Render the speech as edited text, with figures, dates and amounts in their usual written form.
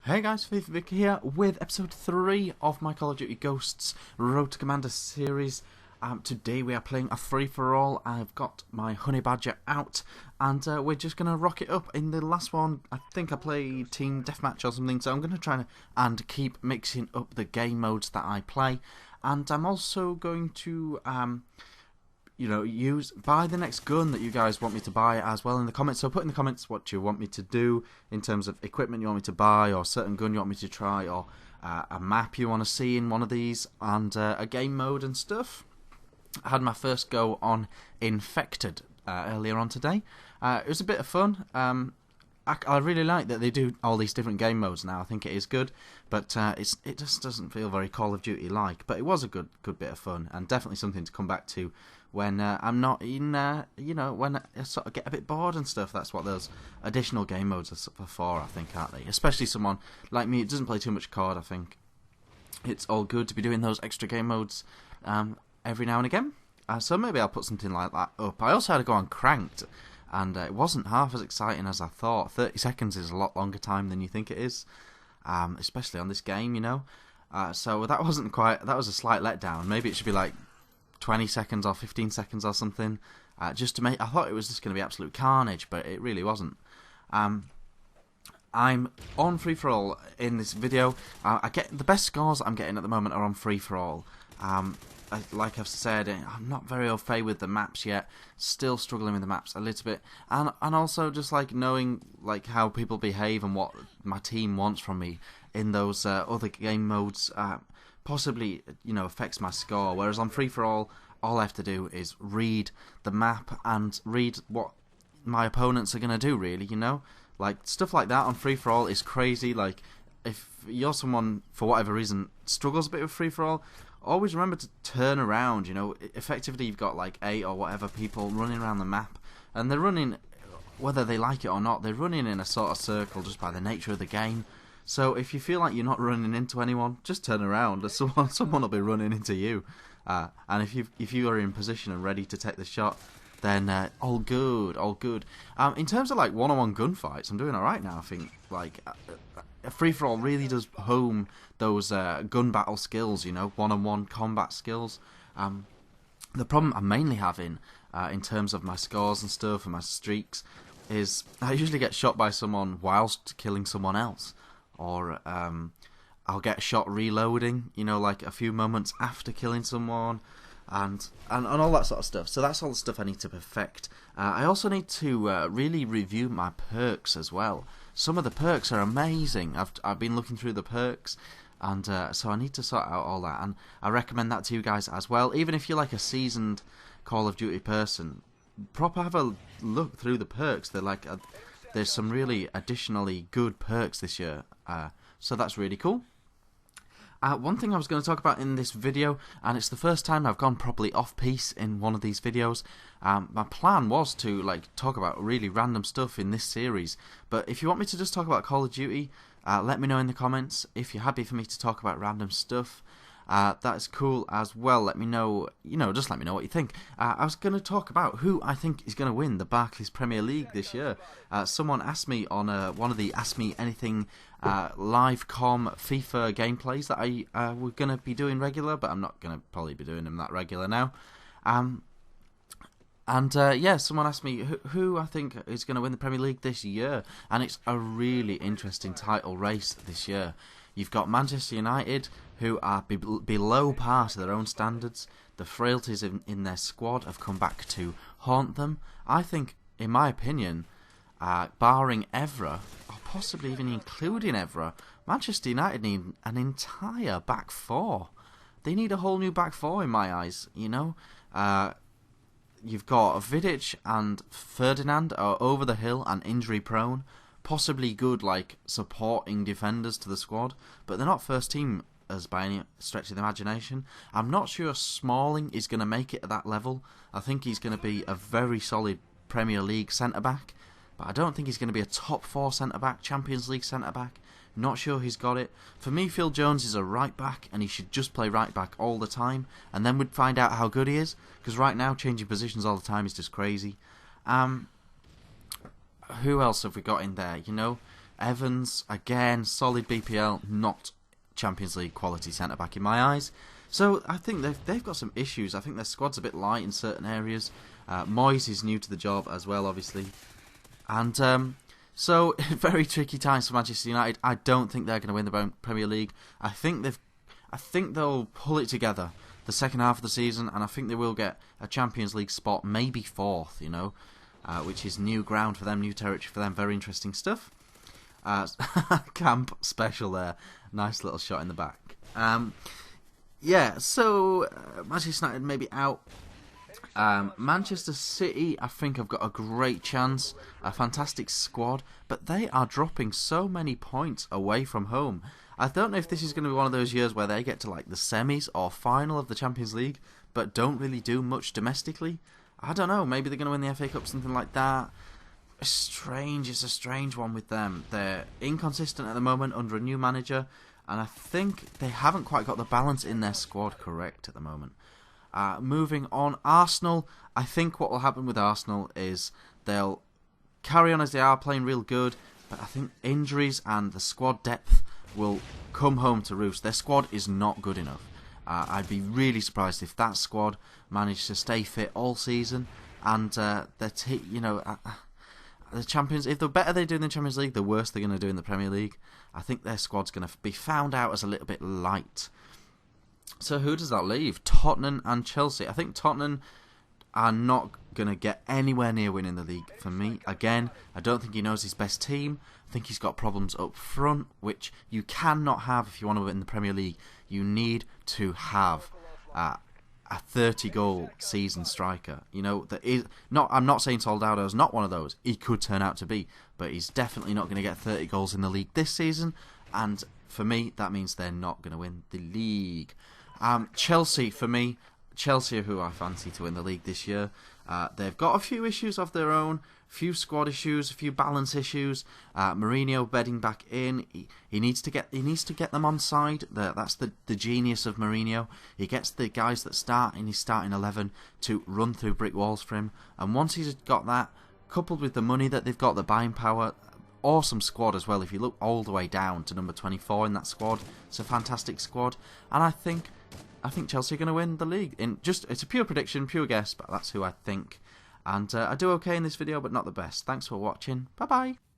Hey guys, Vic here with episode 3 of my Call of Duty Ghosts Road to Commander series. Today we are playing a free-for-all. I've got my Honey Badger out and we're just going to rock it up. In the last one, I think I played Team Deathmatch or something, so I'm going to try and keep mixing up the game modes that I play. And I'm also going to buy the next gun that you guys want me to buy as well in the comments. So put in the comments what you want me to do in terms of equipment you want me to buy, or a certain gun you want me to try, or a map you want to see in one of these, and a game mode and stuff. I had my first go on Infected earlier on today. It was a bit of fun. I really like that they do all these different game modes now. I think it is good, but it just doesn't feel very Call of Duty-like. But it was a good bit of fun, and definitely something to come back to when I'm not in, when I sort of get a bit bored and stuff. That's what those additional game modes are for, I think, aren't they? Especially someone like me, it doesn't play too much COD, I think. It's all good to be doing those extra game modes every now and again. So maybe I'll put something like that up. I also had to go on Cranked, and it wasn't half as exciting as I thought. 30 seconds is a lot longer time than you think it is, especially on this game, you know. So that was a slight letdown. Maybe it should be like 20 seconds or 15 seconds or something, just to make. I thought it was just going to be absolute carnage, but it really wasn't. I'm on free for all in this video. I get the best scores I'm getting at the moment are on free for all. Like I've said, I'm not very au fait with the maps yet. Still struggling with the maps a little bit, and also just like knowing like how people behave and what my team wants from me in those other game modes. Possibly, affects my score. Whereas on free for all I have to do is read the map and read what my opponents are gonna do. Really, like stuff like that on free for all is crazy. Like if you're someone for whatever reason struggles a bit with free for all, always remember to turn around. Effectively you've got like 8 or whatever people running around the map, and they're running, whether they like it or not, they're running in a sort of circle just by the nature of the game. So if you feel like you're not running into anyone, just turn around. Someone will be running into you. And if you are in position and ready to take the shot, then all good, all good. In terms of like one-on-one gunfights, I'm doing all right now. I think like free for all really does home those gun battle skills, one-on-one combat skills. The problem I'm mainly having in terms of my scores and stuff and my streaks is I usually get shot by someone whilst killing someone else. Or I'll get shot reloading, like a few moments after killing someone, and all that sort of stuff. So that's all the stuff I need to perfect. I also need to really review my perks as well. Some of the perks are amazing. I've been looking through the perks, and so I need to sort out all that. And I recommend that to you guys as well. Even if you're like a seasoned Call of Duty person, proper have a look through the perks. They're like there's some really additionally good perks this year, so that's really cool. One thing I was going to talk about in this video, and it's the first time I've gone properly off-piece in one of these videos. My plan was to talk about really random stuff in this series, but if you want me to just talk about Call of Duty, let me know in the comments. If you're happy for me to talk about random stuff, that's cool as well. Let me know, just let me know what you think. I was going to talk about who I think is going to win the Barclays Premier League this year. Someone asked me on one of the Ask Me Anything live com FIFA gameplays that I were going to be doing regular, but I'm not going to probably be doing them that regular now. Someone asked me who I think is going to win the Premier League this year, and it's a really interesting title race this year. You've got Manchester United, who are below par to their own standards. The frailties in their squad have come back to haunt them. I think, in my opinion, barring Evra, or possibly even including Evra, Manchester United need an entire back four. They need a whole new back four in my eyes, You've got Vidic and Ferdinand are over the hill and injury prone. Possibly good, supporting defenders to the squad, but they're not first team as by any stretch of the imagination. I'm not sure Smalling is going to make it at that level. I think he's going to be a very solid Premier League centre-back, but I don't think he's going to be a top 4 centre-back, Champions League centre-back. Not sure he's got it. For me, Phil Jones is a right-back, and he should just play right-back all the time, and then we'd find out how good he is, because right now, changing positions all the time is just crazy. Who else have we got in there? Evans, again, solid BPL, not Champions League quality centre-back in my eyes. So I think they've got some issues. I think their squad's a bit light in certain areas. Moyes is new to the job as well, obviously. And so, very tricky times for Manchester United. I don't think they're going to win the Premier League. I think they'll pull it together the second half of the season, and I think they will get a Champions League spot, maybe fourth, which is new ground for them, new territory for them. Very interesting stuff. Camp special there. Nice little shot in the back. So Manchester United maybe out. Manchester City, I think, have got a great chance, a fantastic squad, but they are dropping so many points away from home. I don't know if this is going to be one of those years where they get to like the semis or final of the Champions League, but don't really do much domestically. I don't know, maybe they're going to win the FA Cup, something like that. It's a strange one with them. They're inconsistent at the moment under a new manager, and I think they haven't quite got the balance in their squad correct at the moment. Moving on, Arsenal. I think what will happen with Arsenal is they'll carry on as they are, playing real good, but I think injuries and the squad depth will come home to roost. Their squad is not good enough. I'd be really surprised if that squad managed to stay fit all season, and the champions. If the better they do in the Champions League, the worse they're going to do in the Premier League. I think their squad's going to be found out as a little bit light. So who does that leave? Tottenham and Chelsea. I think Tottenham are not going to get anywhere near winning the league for me. Again, I don't think he knows his best team. I think he's got problems up front, which you cannot have if you want to win the Premier League. You need to have a 30-goal season striker. I'm not saying Soldado is not one of those. He could turn out to be, but he's definitely not going to get 30 goals in the league this season. And for me, that means they're not going to win the league. Chelsea, for me, Chelsea are who I fancy to win the league this year. They've got a few issues of their own, a few squad issues, a few balance issues. Mourinho bedding back in. He needs to get them on side. That's the genius of Mourinho. He gets the guys that start in his starting 11 to run through brick walls for him. And once he's got that, coupled with the money that they've got, the buying power, awesome squad as well. If you look all the way down to number 24 in that squad, it's a fantastic squad. And I think Chelsea are going to win the league. It's a pure prediction, pure guess, but that's who I think. And I do okay in this video, but not the best. Thanks for watching. Bye bye.